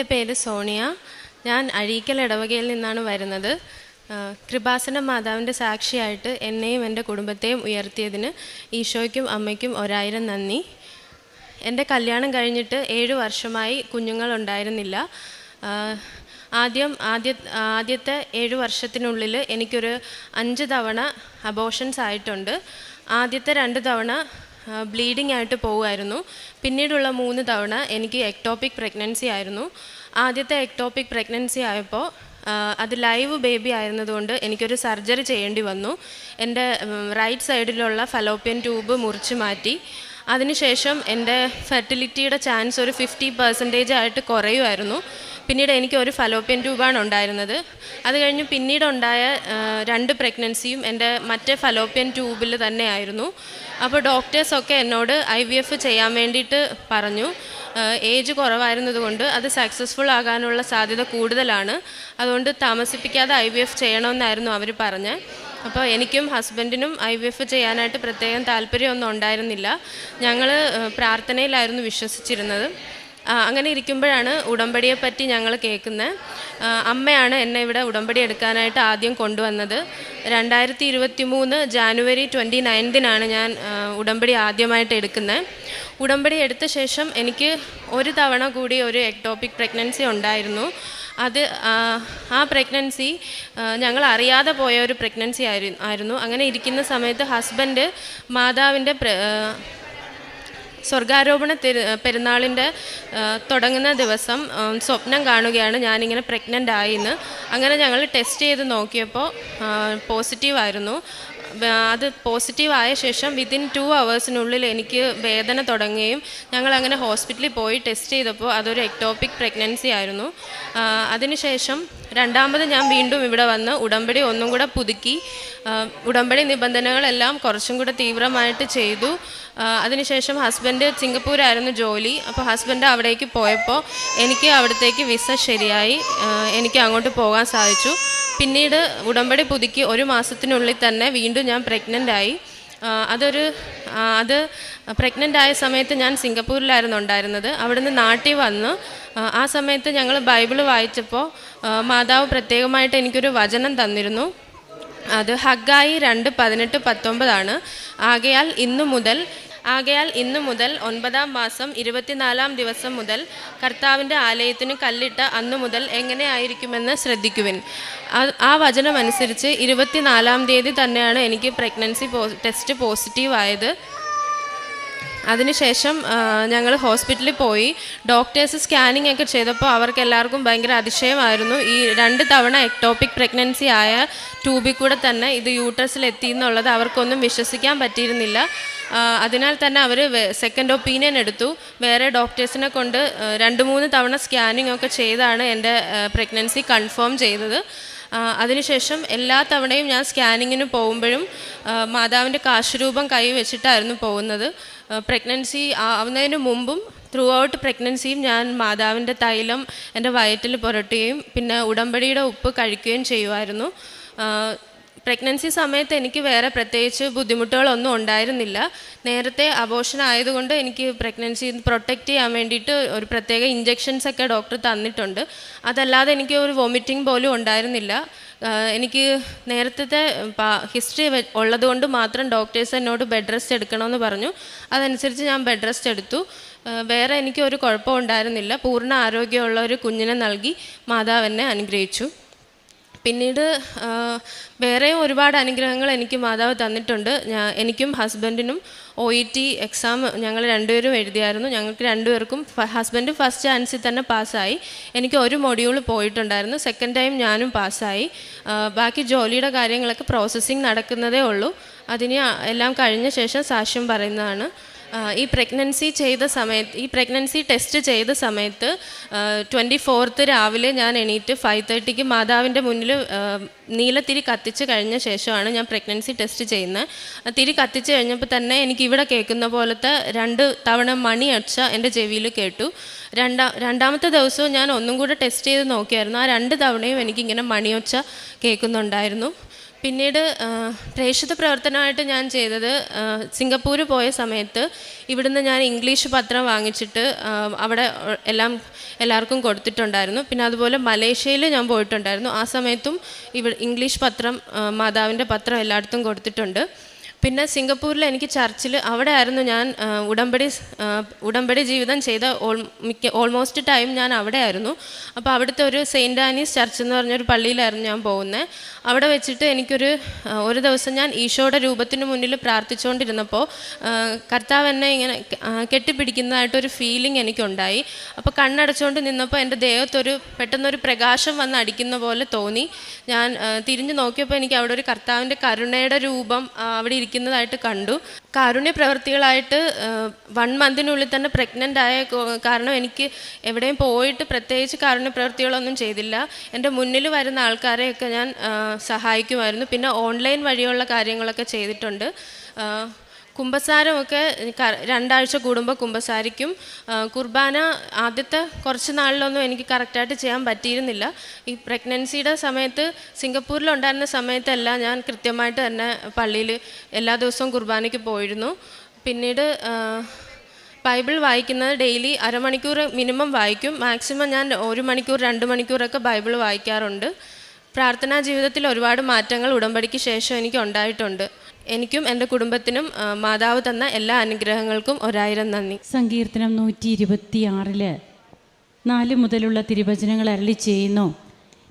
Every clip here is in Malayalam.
എൻ്റെ പേര് സോണിയ. ഞാൻ അഴീക്കൽ ഇടവകയിൽ നിന്നാണ് വരുന്നത്. കൃപാസന മാതാവിൻ്റെ സാക്ഷിയായിട്ട് എന്നെയും എൻ്റെ കുടുംബത്തെയും ഉയർത്തിയതിന് ഈശോയ്ക്കും അമ്മയ്ക്കും 1000 നന്ദി. എൻ്റെ കല്യാണം കഴിഞ്ഞിട്ട് 7 വർഷമായി കുഞ്ഞുങ്ങളുണ്ടായിരുന്നില്ല. ആദ്യത്തെ 7 വർഷത്തിനുള്ളിൽ എനിക്കൊരു 5 തവണ അബോർഷൻസ് ആയിട്ടുണ്ട്. ആദ്യത്തെ 2 തവണ ബ്ലീഡിംഗ് ആയിട്ട് പോകുമായിരുന്നു. പിന്നീടുള്ള 3 തവണ എനിക്ക് എക്ടോപിക് പ്രഗ്നൻസി ആയിരുന്നു. ആദ്യത്തെ എക്ടോപിക് പ്രഗ്നൻസി ആയപ്പോൾ അത് ലൈവ് ബേബി ആയിരുന്നതുകൊണ്ട് എനിക്കൊരു സർജറി ചെയ്യേണ്ടി വന്നു. എൻ്റെ റൈറ്റ് സൈഡിലുള്ള ഫലോപ്പിയൻ ട്യൂബ് മുറിച്ച് മാറ്റി. അതിനുശേഷം എൻ്റെ ഫെർട്ടിലിറ്റിയുടെ ചാൻസ് ഒരു 50% ആയിട്ട് കുറയുമായിരുന്നു. പിന്നീട് എനിക്ക് ഒരു ഫലോപ്പിയൻ ട്യൂബാണ് ഉണ്ടായിരുന്നത്. അത് കഴിഞ്ഞ് പിന്നീടുണ്ടായ 2 പ്രഗ്നൻസിയും എൻ്റെ മറ്റേ ഫലോപ്പിയൻ ട്യൂബിൽ തന്നെ ആയിരുന്നു. അപ്പോൾ ഡോക്ടേഴ്സൊക്കെ എന്നോട് IVF ചെയ്യാൻ വേണ്ടിയിട്ട് പറഞ്ഞു. ഏജ് കുറവായിരുന്നതുകൊണ്ട് അത് സക്സസ്ഫുൾ ആകാനുള്ള സാധ്യത കൂടുതലാണ്, അതുകൊണ്ട് താമസിപ്പിക്കാതെ IVF ചെയ്യണമെന്നായിരുന്നു അവർ പറഞ്ഞത്. അപ്പോൾ എനിക്കും ഹസ്ബൻഡിനും IVF ചെയ്യാനായിട്ട് പ്രത്യേകം താല്പര്യമൊന്നും ഉണ്ടായിരുന്നില്ല. ഞങ്ങൾ പ്രാർത്ഥനയിലായിരുന്നു വിശ്വസിച്ചിരുന്നത്. അങ്ങനെ ഇരിക്കുമ്പോഴാണ് ഉടമ്പടിയെപ്പറ്റി ഞങ്ങൾ കേൾക്കുന്നത്. അമ്മയാണ് എന്നെ ഇവിടെ ഉടമ്പടി എടുക്കാനായിട്ട് ആദ്യം കൊണ്ടുവന്നത്. 2023 ജാനുവരി 29 ഞാൻ ഉടമ്പടി ആദ്യമായിട്ട് എടുക്കുന്നത്. ഉടമ്പടി എടുത്ത ശേഷം എനിക്ക് 1 തവണ കൂടി ഒരു എക്ടോപിക് പ്രഗ്നൻസി ഉണ്ടായിരുന്നു. ആ പ്രഗ്നൻസി ഞങ്ങൾ അറിയാതെ പോയ ഒരു പ്രഗ്നൻസി ആയിരുന്നു. അങ്ങനെ ഇരിക്കുന്ന സമയത്ത് ഹസ്ബൻഡ് മാതാവിൻ്റെ സ്വർഗാരോപണ പെരുന്നാളിൻ്റെ തുടങ്ങുന്ന ദിവസം സ്വപ്നം കാണുകയാണ് ഞാനിങ്ങനെ പ്രഗ്നൻ്റ് ആയിന്ന്. അങ്ങനെ ഞങ്ങൾ ടെസ്റ്റ് ചെയ്ത് നോക്കിയപ്പോൾ പോസിറ്റീവായിരുന്നു. അത് പോസിറ്റീവായ ശേഷം വിത്തിൻ 2 അവേഴ്സിനുള്ളിൽ എനിക്ക് വേദന തുടങ്ങുകയും ഞങ്ങളങ്ങനെ ഹോസ്പിറ്റലിൽ പോയി ടെസ്റ്റ് ചെയ്തപ്പോൾ അതൊരു എക്ടോപിക് പ്രഗ്നൻസി ആയിരുന്നു. അതിനുശേഷം രണ്ടാമത് ഞാൻ വീണ്ടും ഇവിടെ വന്ന് ഉടമ്പടി ഒന്നും കൂടെ പുതുക്കി ഉടമ്പടി നിബന്ധനകളെല്ലാം കുറച്ചും കൂടെ തീവ്രമായിട്ട് ചെയ്തു. അതിനുശേഷം ഹസ്ബൻഡ് സിംഗപ്പൂരായിരുന്നു ജോലി. അപ്പോൾ ഹസ്ബൻഡ് അവിടേക്ക് പോയപ്പോൾ എനിക്ക് അവിടത്തേക്ക് വിസ ശരിയായി, എനിക്ക് അങ്ങോട്ട് പോകാൻ സാധിച്ചു. പിന്നീട് ഉടമ്പടി പുതുക്കി 1 മാസത്തിനുള്ളിൽ തന്നെ വീണ്ടും ഞാൻ പ്രഗ്നൻ്റായി. അത് പ്രഗ്നൻ്റ് ആയ സമയത്ത് ഞാൻ സിംഗപ്പൂരിലായിരുന്നു ഉണ്ടായിരുന്നത്. അവിടുന്ന് നാട്ടിൽ വന്ന് ആ സമയത്ത് ഞങ്ങൾ ബൈബിൾ വായിച്ചപ്പോൾ മാതാവ് പ്രത്യേകമായിട്ട് എനിക്കൊരു വചനം തന്നിരുന്നു. അത് ഹഗ്ഗായി 2:18-19 ആകയാൽ ഇന്നു മുതൽ 9-ാം മാസം 24-ാം ദിവസം മുതൽ കർത്താവിൻ്റെ ആലയത്തിന് കല്ലിട്ട അന്നു മുതൽ എങ്ങനെ ആയിരിക്കുമെന്ന് ശ്രദ്ധിക്കുവിൻ. ആ വചനം അനുസരിച്ച് 24-ാം തീയതി തന്നെയാണ് എനിക്ക് പ്രഗ്നൻസി ടെസ്റ്റ് പോസിറ്റീവ് ആയത്. അതിനുശേഷം ഞങ്ങൾ ഹോസ്പിറ്റലിൽ പോയി. ഡോക്ടേഴ്സ് സ്കാനിങ് ഒക്കെ ചെയ്തപ്പോൾ അവർക്ക് എല്ലാവർക്കും ഭയങ്കര അതിശയമായിരുന്നു. ഈ 2 തവണ എക്ടോപിക് പ്രഗ്നൻസി ആയ ട്യൂബിൽ കൂടെ തന്നെ ഇത് യൂട്രസിൽ എത്തി എന്നുള്ളത് അവർക്കൊന്നും വിശ്വസിക്കാൻ പറ്റിയിരുന്നില്ല. അതിനാൽ തന്നെ അവർ സെക്കൻഡ് ഒപ്പീനിയൻ എടുത്തു. വേറെ ഡോക്ടേഴ്സിനെ കൊണ്ട് 2-3 തവണ സ്കാനിങ് ഒക്കെ ചെയ്താണ് എൻ്റെ പ്രഗ്നൻസി കൺഫേം ചെയ്തത്. അതിനുശേഷം എല്ലാ തവണയും ഞാൻ സ്കാനിങ്ങിന് പോകുമ്പോഴും മാതാവിൻ്റെ കാശുരൂപം കൈ വെച്ചിട്ടായിരുന്നു പോകുന്നത്. പ്രഗ്നൻസി ആവുന്നതിന് മുമ്പും ത്രൂ ഔട്ട് പ്രഗ്നൻസിയും ഞാൻ മാതാവിൻ്റെ തൈലം എൻ്റെ വയറ്റിൽ പുരട്ടുകയും പിന്നെ ഉടമ്പടിയുടെ ഉപ്പ് കഴിക്കുകയും ചെയ്യുമായിരുന്നു. പ്രഗ്നൻസി സമയത്ത് എനിക്ക് വേറെ പ്രത്യേകിച്ച് ബുദ്ധിമുട്ടുകളൊന്നും ഉണ്ടായിരുന്നില്ല. നേരത്തെ അബോർഷൻ ആയതുകൊണ്ട് എനിക്ക് പ്രഗ്നൻസി പ്രൊട്ടക്റ്റ് ചെയ്യാൻ വേണ്ടിയിട്ട് ഒരു പ്രത്യേക ഇഞ്ചെക്ഷൻസ് ഒക്കെ ഡോക്ടർ തന്നിട്ടുണ്ട്. അതല്ലാതെ എനിക്ക് ഒരു വോമിറ്റിംഗ് പോലും ഉണ്ടായിരുന്നില്ല. എനിക്ക് നേരത്തെ ഹിസ്റ്ററി ഉള്ളതുകൊണ്ട് മാത്രം ഡോക്ടേഴ്സ് എന്നോട് ബെഡ് റെസ്റ്റ് എടുക്കണമെന്ന് പറഞ്ഞു. അതനുസരിച്ച് ഞാൻ ബെഡ് റെസ്റ്റ് എടുത്തു. വേറെ എനിക്ക് ഒരു കുഴപ്പവും ഉണ്ടായിരുന്നില്ല. പൂർണ്ണ ആരോഗ്യമുള്ള ഒരു കുഞ്ഞിനെ നൽകി മാതാവ് എന്നെ അനുഗ്രഹിച്ചു. പിന്നീട് വേറെയും ഒരുപാട് അനുഗ്രഹങ്ങൾ എനിക്ക് മാതാവ് തന്നിട്ടുണ്ട്. എനിക്കും ഹസ്ബൻഡിനും OET എക്സാം ഞങ്ങൾ 2 പേരും എഴുതിയായിരുന്നു. ഞങ്ങൾക്ക് 2 പേർക്കും ഹസ്ബൻഡ് ഫസ്റ്റ് ചാൻസിൽ തന്നെ പാസ്സായി. എനിക്ക് ഒരു മൊഡ്യൂൾ പോയിട്ടുണ്ടായിരുന്നു. സെക്കൻഡ് ടൈം ഞാനും പാസ്സായി. ബാക്കി ജോലിയുടെ കാര്യങ്ങളൊക്കെ പ്രോസസ്സിങ് നടക്കുന്നതേ ഉള്ളൂ. അതിന് എല്ലാം കഴിഞ്ഞ ശേഷം സാക്ഷ്യം പറയുന്നതാണ്. ഈ പ്രഗ്നൻസി ടെസ്റ്റ് ചെയ്ത സമയത്ത് 24th രാവിലെ ഞാൻ എണീറ്റ് 5:30 മാതാവിൻ്റെ മുന്നിൽ നീലത്തിരി കത്തിച്ച് കഴിഞ്ഞ ശേഷമാണ് ഞാൻ പ്രഗ്നൻസി ടെസ്റ്റ് ചെയ്യുന്നത്. തിരി കത്തിച്ച് കഴിഞ്ഞപ്പോൾ തന്നെ എനിക്ക് ഇവിടെ കേൾക്കുന്ന പോലത്തെ 2 തവണ മണി അടിച്ച എൻ്റെ ചെവിയിൽ കേട്ടു. രണ്ടാമത്തെ ദിവസവും ഞാൻ ഒന്നും കൂടെ ടെസ്റ്റ് ചെയ്ത് നോക്കിയായിരുന്നു. ആ 2 തവണയും എനിക്കിങ്ങനെ മണിയൊച്ച കേൾക്കുന്നുണ്ടായിരുന്നു. പിന്നീട് പ്രേക്ഷിത പ്രവർത്തനമായിട്ട് ഞാൻ ചെയ്തത് സിംഗപ്പൂർ പോയ സമയത്ത് ഇവിടുന്ന് ഞാൻ ഇംഗ്ലീഷ് പത്രം വാങ്ങിച്ചിട്ട് അവിടെ എല്ലാവർക്കും കൊടുത്തിട്ടുണ്ടായിരുന്നു. പിന്നെ അതുപോലെ മലേഷ്യയിൽ ഞാൻ പോയിട്ടുണ്ടായിരുന്നു. ആ സമയത്തും ഇംഗ്ലീഷ് പത്രം, മാതാവിൻ്റെ പത്രം എല്ലായിടത്തും കൊടുത്തിട്ടുണ്ട്. പിന്നെ സിംഗപ്പൂരിൽ എനിക്ക് ചർച്ചിൽ അവിടെ ആയിരുന്നു ഞാൻ ഉടമ്പടി ജീവിതം ചെയ്ത ഓൾമോസ്റ്റ് ടൈം ഞാൻ അവിടെ ആയിരുന്നു. അപ്പോൾ അവിടുത്തെ ഒരു സെയിൻറ്റ് ആനീസ് ചർച്ച് എന്ന് പറഞ്ഞൊരു പള്ളിയിലായിരുന്നു ഞാൻ പോകുന്നത്. അവിടെ വെച്ചിട്ട് ഒരു ദിവസം ഞാൻ ഈശോയുടെ രൂപത്തിന് മുന്നിൽ പ്രാർത്ഥിച്ചുകൊണ്ടിരുന്നപ്പോൾ കർത്താവ് എന്നെ ഇങ്ങനെ കെട്ടിപ്പിടിക്കുന്നതായിട്ടൊരു ഫീലിംഗ് എനിക്കുണ്ടായി. അപ്പോൾ കണ്ണടച്ചുകൊണ്ട് നിന്നപ്പോൾ എൻ്റെ ദേഹത്തൊരു പെട്ടെന്നൊരു പ്രകാശം വന്ന് അടിക്കുന്ന പോലെ തോന്നി. ഞാൻ തിരിഞ്ഞു നോക്കിയപ്പോൾ എനിക്ക് അവിടെ ഒരു കർത്താവിൻ്റെ കരുണയുടെ രൂപം അവിടെ ഇരിക്കുന്നതായിട്ട് കണ്ടു. കാരുണ്യ പ്രവൃത്തികളായിട്ട് 1 മന്തിനുള്ളിൽ തന്നെ പ്രഗ്നൻ്റ് ആയ കാരണം എനിക്ക് എവിടെയും പോയിട്ട് പ്രത്യേകിച്ച് കാരുണ്യ പ്രവൃത്തികളൊന്നും ചെയ്തില്ല. എൻ്റെ മുന്നിൽ വരുന്ന ആൾക്കാരെയൊക്കെ ഞാൻ സഹായിക്കുമായിരുന്നു. പിന്നെ ഓൺലൈൻ വഴിയുള്ള കാര്യങ്ങളൊക്കെ ചെയ്തിട്ടുണ്ട്. കുമ്പസാരമൊക്കെ 2 ആഴ്ച കൂടുമ്പോൾ കുമ്പസാരിക്കും. കുർബാന ആദ്യത്തെ കുറച്ച് നാളിലൊന്നും എനിക്ക് കറക്റ്റായിട്ട് ചെയ്യാൻ പറ്റിയിരുന്നില്ല. ഈ പ്രഗ്നൻസിയുടെ സമയത്ത് സിംഗപ്പൂരിലുണ്ടായിരുന്ന സമയത്തെല്ലാം ഞാൻ കൃത്യമായിട്ട് തന്നെ പള്ളിയിൽ എല്ലാ ദിവസവും കുർബാനയ്ക്ക് പോയിരുന്നു. പിന്നീട് ബൈബിൾ വായിക്കുന്നത് ഡെയിലി അരമണിക്കൂർ മിനിമം വായിക്കും. മാക്സിമം ഞാൻ 1 മണിക്കൂർ 2 മണിക്കൂറൊക്കെ ബൈബിൾ വായിക്കാറുണ്ട്. പ്രാർത്ഥനാ ജീവിതത്തിൽ ഒരുപാട് മാറ്റങ്ങൾ ഉടമ്പടിക്ക് ശേഷം എനിക്ക് ഉണ്ടായിട്ടുണ്ട്. എനിക്കും എൻ്റെ കുടുംബത്തിനും മാതാവ് തന്ന എല്ലാ അനുഗ്രഹങ്ങൾക്കും 1000 നന്ദി. സങ്കീർത്തനം 126 4 മുതലുള്ള തിരുവചനങ്ങൾ അരുളി ചെയ്യുന്നു.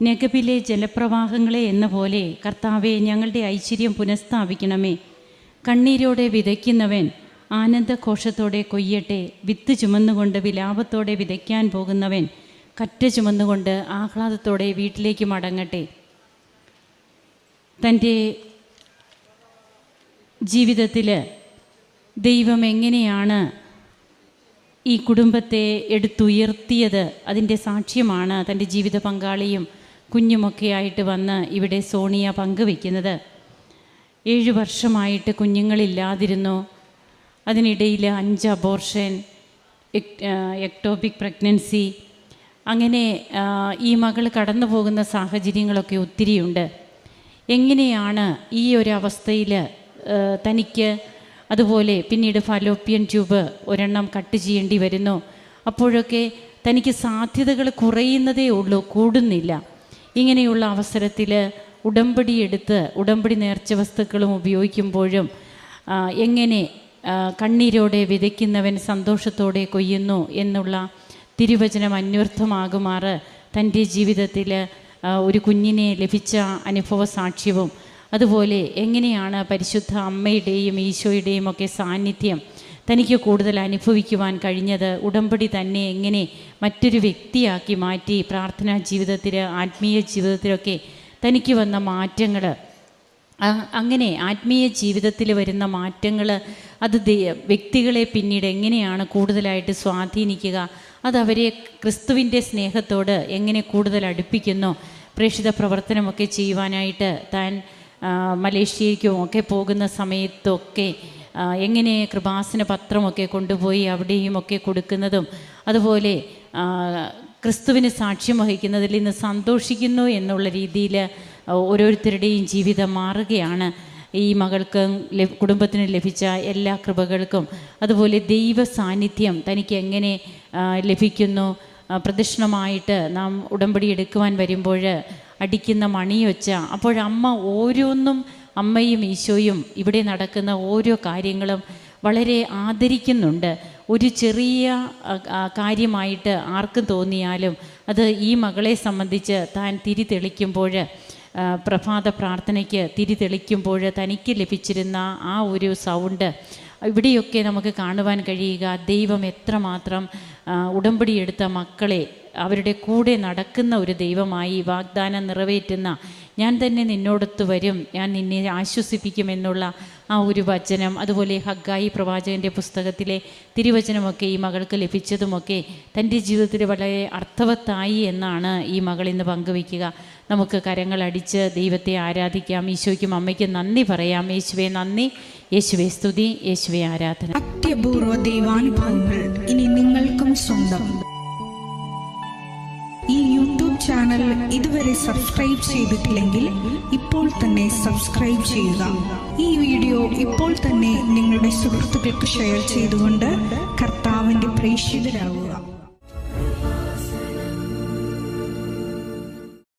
നെഗബിലെ ജലപ്രവാഹങ്ങളെ എന്ന പോലെ കർത്താവെ ഞങ്ങളുടെ ഐശ്വര്യം പുനഃസ്ഥാപിക്കണമേ. കണ്ണീരോടെ വിതയ്ക്കുന്നവൻ ആനന്ദഘോഷത്തോടെ കൊയ്യട്ടെ. വിത്ത് ചുമന്നുകൊണ്ട് വിലാപത്തോടെ വിതയ്ക്കാൻ പോകുന്നവൻ കറ്റ ചുമന്നുകൊണ്ട് ആഹ്ലാദത്തോടെ വീട്ടിലേക്ക് മടങ്ങട്ടെ. തൻ്റെ ജീവിതത്തിൽ ദൈവം എങ്ങനെയാണ് ഈ കുടുംബത്തെ എടുത്തുയർത്തിയത് അതിൻ്റെ സാക്ഷ്യമാണ് തൻ്റെ ജീവിത പങ്കാളിയും കുഞ്ഞുമൊക്കെ ആയിട്ട് വന്ന് ഇവിടെ സോണിയ പങ്കുവയ്ക്കുന്നത്. 7 വർഷമായിട്ട് കുഞ്ഞുങ്ങളില്ലാതിരുന്നു. അതിനിടയിൽ 5 അബോർഷൻ, എക്ടോപിക് പ്രഗ്നൻസി, അങ്ങനെ ഈ മകൾ കടന്നു പോകുന്ന സാഹചര്യങ്ങളൊക്കെ ഒത്തിരിയുണ്ട്. എങ്ങനെയാണ് ഈ ഒരു അവസ്ഥയിൽ തനിക്ക്, അതുപോലെ പിന്നീട് ഫലോപ്പിയൻ ട്യൂബ് ഒരെണ്ണം കട്ട് ചെയ്യേണ്ടി വരുന്നു. അപ്പോഴൊക്കെ തനിക്ക് സാധ്യതകൾ കുറയുന്നതേ ഉള്ളൂ, കൂടുന്നില്ല. ഇങ്ങനെയുള്ള അവസരത്തിൽ ഉടമ്പടി നേർച്ച വസ്തുക്കളും ഉപയോഗിക്കുമ്പോഴും എങ്ങനെ കണ്ണീരോടെ വിതയ്ക്കുന്നവൻ സന്തോഷത്തോടെ കൊയ്യുന്നു എന്നുള്ള തിരുവചനം അന്വർത്ഥമാകുമാറ് തൻ്റെ ജീവിതത്തിൽ ഒരു കുഞ്ഞിനെ ലഭിച്ച അനുഭവ സാക്ഷ്യവും, അതുപോലെ എങ്ങനെയാണ് പരിശുദ്ധ അമ്മയുടെയും ഈശോയുടെയും ഒക്കെ സാന്നിധ്യം തനിക്ക് കൂടുതൽ അനുഭവിക്കുവാൻ കഴിഞ്ഞത്, ഉടമ്പടി തന്നെ എങ്ങനെ മറ്റൊരു വ്യക്തിയാക്കി മാറ്റി, പ്രാർത്ഥനാ ജീവിതത്തിൽ ആത്മീയ ജീവിതത്തിലൊക്കെ തനിക്ക് വന്ന മാറ്റങ്ങൾ, അങ്ങനെ ആത്മീയ ജീവിതത്തിൽ വരുന്ന മാറ്റങ്ങൾ അത് വ്യക്തികളെ പിന്നീട് എങ്ങനെയാണ് കൂടുതലായിട്ട് സ്വാധീനിക്കുക, അതവരെ ക്രിസ്തുവിൻ്റെ സ്നേഹത്തോട് എങ്ങനെ കൂടുതൽ അടുപ്പിക്കുന്നു. പ്രേക്ഷിത പ്രവർത്തനമൊക്കെ ചെയ്യുവാനായിട്ട് താൻ മലേഷ്യയ്ക്കും ഒക്കെ പോകുന്ന സമയത്തൊക്കെ എങ്ങനെ കൃപാസന പത്രമൊക്കെ കൊണ്ടുപോയി അവിടെയും ഒക്കെ കൊടുക്കുന്നതും, അതുപോലെ ക്രിസ്തുവിന് സാക്ഷ്യം വഹിക്കുന്നതിൽ ഇന്ന് സന്തോഷിക്കുന്നു എന്നുള്ള രീതിയിൽ ഓരോരുത്തരുടെയും ജീവിതം മാറുകയാണ്. ഈ മകൾക്ക് കുടുംബത്തിന് ലഭിച്ച എല്ലാ കൃപകൾക്കും, അതുപോലെ ദൈവ സാന്നിധ്യം തനിക്ക് എങ്ങനെ ലഭിക്കുന്നു. പ്രദക്ഷിണമായിട്ട് നാം ഉടമ്പടി എടുക്കുവാൻ വരുമ്പോൾ അടിക്കുന്ന മണിയൊച്ച, അപ്പോഴമ്മ ഓരോന്നും, അമ്മയും ഈശോയും ഇവിടെ നടക്കുന്ന ഓരോ കാര്യങ്ങളും വളരെ ആദരിക്കുന്നുണ്ട്. ഒരു ചെറിയ കാര്യമായിട്ട് ആർക്കും തോന്നിയാലും അത് ഈ മകളെ സംബന്ധിച്ച് താൻ തിരി തെളിക്കുമ്പോൾ, പ്രഭാത പ്രാർത്ഥനയ്ക്ക് തിരി തെളിക്കുമ്പോൾ തനിക്ക് ലഭിച്ചിരുന്ന ആ ഒരു സൗണ്ട് ഇവിടെയൊക്കെ നമുക്ക് കാണുവാൻ കഴിയുക. ദൈവം എത്രമാത്രം ഉടമ്പടിയെടുത്ത മക്കളെ അവരുടെ കൂടെ നടക്കുന്ന ഒരു ദൈവമായി, വാഗ്ദാനം നിറവേറ്റുന്ന, ഞാൻ തന്നെ നിന്നോടൊത്ത് വരും, ഞാൻ നിന്നെ ആശ്വസിപ്പിക്കുമെന്നുള്ള ആ ഒരു വചനം, അതുപോലെ ഹഗ്ഗായി പ്രവാചകൻ്റെ പുസ്തകത്തിലെ തിരുവചനമൊക്കെ ഈ മകൾക്ക് ലഭിച്ചതുമൊക്കെ തൻ്റെ ജീവിതത്തിൽ വളരെ അർത്ഥവത്തായി എന്നാണ് ഈ മകൾ ഇന്ന് പങ്കുവയ്ക്കുക. നമുക്ക് കരങ്ങളടിച്ച് ദൈവത്തെ ആരാധിക്കാം. ഈശോയ്ക്കും അമ്മയ്ക്കും നന്ദി പറയാം. യേശുവേ നന്ദി, യേശുവേ സ്തുതി, യേശുവേ ആരാധന. അത്യപൂർവ ദൈവാനുഭവങ്ങൾ ഇനി നിങ്ങൾക്കും സ്വന്തം. ഈ യൂട്യൂബ് ചാനൽ ഇതുവരെ സബ്സ്ക്രൈബ് ചെയ്തിട്ടില്ലെങ്കിൽ ഇപ്പോൾ തന്നെ സബ്സ്ക്രൈബ് ചെയ്യുക. ഈ വീഡിയോ ഇപ്പോൾ തന്നെ നിങ്ങളുടെ സുഹൃത്തുക്കൾക്ക് ഷെയർ ചെയ്തുകൊണ്ട് കർത്താവിൻ്റെ പ്രേക്ഷിതരാകുക.